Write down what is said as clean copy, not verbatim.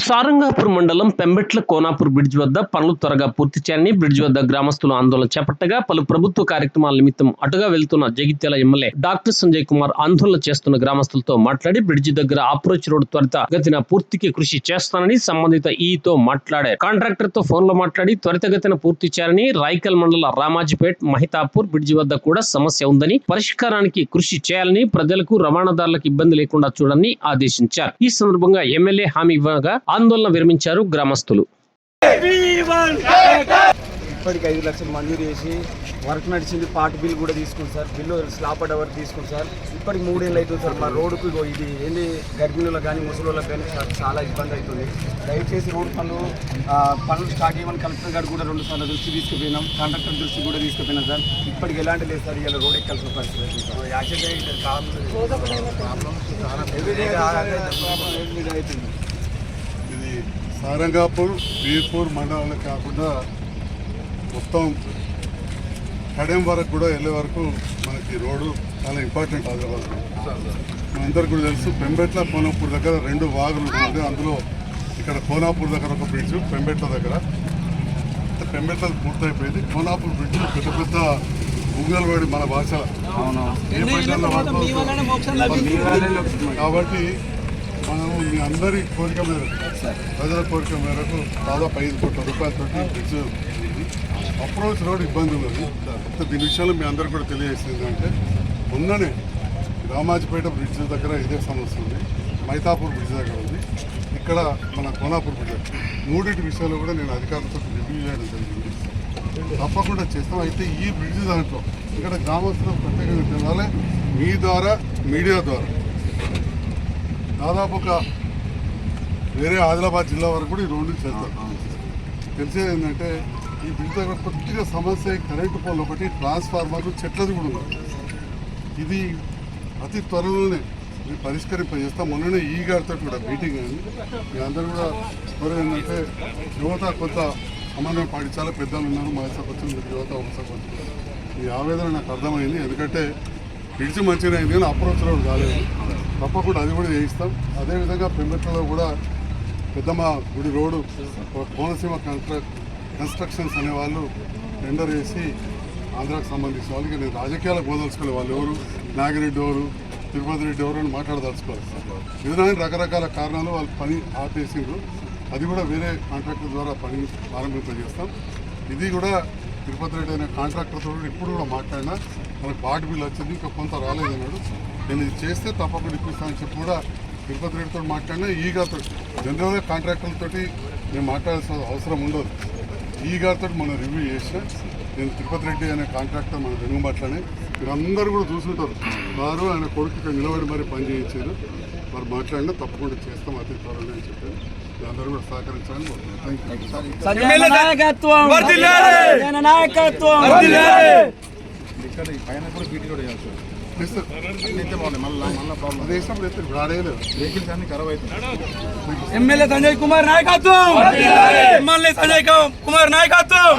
సారంగాపూర్ మండలం పెంబెట్ల కోనాపూర్ బ్రిడ్జ్ వద్ద పనులు త్వరగా పూర్తి చేయాలని బ్రిడ్జ్ వద్ద గ్రామస్తులు ఆందోళన చేపట్టగా పలు ప్రభుత్వ కార్యక్రమాల నిమిత్తం అటుగా వెళ్తున్న జగిత్యాల ఎమ్మెల్యే డాక్టర్ సంజయ్ కుమార్ ఆందోళన చేస్తున్న గ్రామస్తులతో మాట్లాడి బ్రిడ్జ్ దగ్గర అప్రోచ్ రోడ్ త్వరితగతిన పూర్తికి కృషి చేస్తానని సంబంధిత ఈతో మాట్లాడారు. కాంట్రాక్టర్ తో ఫోన్ లో మాట్లాడి త్వరితగతిన పూర్తి చేయాలని, రాయకల్ మండల రామాజీపేట్ మహితాపూర్ బ్రిడ్జ్ వద్ద కూడా సమస్య ఉందని, పరిష్కారానికి కృషి చేయాలని, ప్రజలకు రవాణాదారులకు ఇబ్బంది లేకుండా చూడాలని ఆదేశించారు. ఈ సందర్భంగా ఎమ్మెల్యే హామీ ఇవ్వగా ఆందోళన విరమించారు గ్రామస్తులు. ఇప్పటికి 5 లక్షలు మంజూరు చేసి వర్క్ నడిచింది. పార్ట్ బిల్ కూడా తీసుకుంది సార్. బిల్లు స్లాబ్ వర్క్ తీసుకుంది సార్. ఇప్పటికి 3 ఏళ్ళు అవుతుంది సార్. మా రోడ్డుకు ఇది ఏంది గర్భిణులకు కానీ ముసలిళ్ళకి కానీ చాలా ఇబ్బంది అవుతుంది. దయచేసి రోడ్డు పనులు స్టార్ట్ చేయమని కలెక్టర్ గారు కూడా 2 సార్లు దృష్టి తీసుకుపోయినాం. కాంట్రాక్టర్ దృష్టి కూడా తీసుకుపోయినాం సార్. ఇప్పటికి ఎలాంటి లేదు సార్. ఇలా రోడ్ ఎక్కాల్సిన పరిస్థితి అవుతుంది. ఇది సారంగాపూర్ బీర్పూర్ మండలాలు కాకుండా మొత్తం కడెం వరకు కూడా వెళ్ళే వరకు మనకి రోడ్డు చాలా ఇంపార్టెంట్. హైదరాబాద్ మనందరికీ కూడా తెలుసు. పెంబెట్ల కోనాపూర్ దగ్గర 2 వాగులు ఉంటుంది. అందులో ఇక్కడ కోనాపూర్ దగ్గర ఒక బ్రిడ్జ్, పెంబెట్ల దగ్గర. పెంబెట్ల పూర్తయిపోయింది. కోనాపూర్ బ్రిడ్జ్ పెద్ద పెద్ద ఉంగల్వాడి మన భాష కాబట్టి మనము మీ అందరి కోరిక మేరకు, ప్రజల కోరిక మేరకు దాదాపు 5 కోట్ల రూపాయలతో బ్రిడ్జ్ అప్రోచ్ రోడ్ ఇబ్బంది ఉన్నది. దీని విషయంలో మీ అందరికీ కూడా తెలియజేసింది అంటే మొన్ననే రామాజీపేట బ్రిడ్జ్ దగ్గర ఇదే సమస్య ఉంది, మైతాపూర్ బ్రిడ్జ్ దగ్గర ఉంది, ఇక్కడ మన కోనాపూర్ బ్రిడ్జ్. 3 విషయాల్లో కూడా నేను అధికారులతో రివ్యూ చేయడం జరిగింది. తప్పకుండా చేస్తాం. అయితే ఈ బ్రిడ్జ్ దాంట్లో ఇక్కడ గ్రామస్తులకు ప్రత్యేకంగా తెలాలి. మీ ద్వారా, మీడియా ద్వారా దాదాపు ఒక వేరే ఆదిలాబాద్ జిల్లా వరకు కూడా ఈ రోడ్డు నుంచి వెళ్తాం. తెలిసేది ఏంటంటే ఈ బ్రిడ్జ్ దగ్గర కొద్దిగా సమస్య కరెంటు పోల్ ఒకటి, ట్రాన్స్ఫార్మర్, చెట్లది కూడా ఉంది. ఇది అతి త్వరలోనే మేము పరిష్కరింపజేస్తాం. మొన్ననే ఈ గారితో కూడా మీటింగ్ అయింది. మీ అందరూ కూడా త్వరగా ఏంటంటే యువత కొంత సమన్వయం పాటించాలి. పెద్దలు ఉన్నారు, మహేశ్వర వచ్చింది, యువత ఒకసారి వచ్చింది. ఈ ఆవేదన నాకు అర్థమైంది. ఎందుకంటే బ్రిడ్జ్ మంచిగా అయింది కానీ అప్రోచ్ రోడ్ కాలేదు. తప్పకుండా అది కూడా చేయిస్తాం. అదేవిధంగా పెంబెట్లలో కూడా పెద్దమ్మ గుడి రోడ్డు కోనసీమ కన్స్ట్రక్షన్స్ అనే వాళ్ళు టెండర్ వేసి ఆంధ్రాకు సంబంధించిన వాళ్ళకి నేను రాజకీయాలకు పోదలుచుకోవాలి. వాళ్ళు ఎవరు, నాగిరెడ్డి ఎవరు, తిరుపతి రెడ్డి ఎవరు అని మాట్లాడదలుచుకోవాలి. విధానం రకరకాల కారణాలు వాళ్ళు పని ఆపేసిండ్రు. అది కూడా వేరే కాంట్రాక్టర్ ద్వారా పని ప్రారంభింపజేస్తాం. ఇది కూడా తిరుపతి రెడ్డి అనే కాంట్రాక్టర్తో ఇప్పుడు కూడా మాట్లాడినా మనకు పార్ట్ బిల్ వచ్చింది, ఇంకా కొంత రాలేదన్నాడు. నేను ఇది చేస్తే తప్పకుండా ఇప్పిస్తానని చెప్పి కూడా తిరుపతి రెడ్డితో మాట్లాడినా. ఈ గారితో జనరల్గా కాంట్రాక్టర్లతో నేను మాట్లాడాల్సిన అవసరం ఉండదు. ఈ గారితో మనం రివ్యూ చేసిన నేను తిరుపతి రెడ్డి అనే కాంట్రాక్టర్ మన వెనుక మాట్లాడి మీరు అందరూ కూడా చూసుకుంటారు. వారు ఆయన కొడుకు ఇక్కడ నిలబడి మరి పని చేయించారు. వారు మాట్లాడినా తప్పకుండా చేస్తాం అతి త్వరలో అని చెప్పారు. అందరూ కూడా సహకరించాలని ఎమ్మెల్యే సంజయ్ కుమార్ నాయకత్వం, ఎమ్మెల్యే సంజయ్ కుమార్ నాయకత్వం.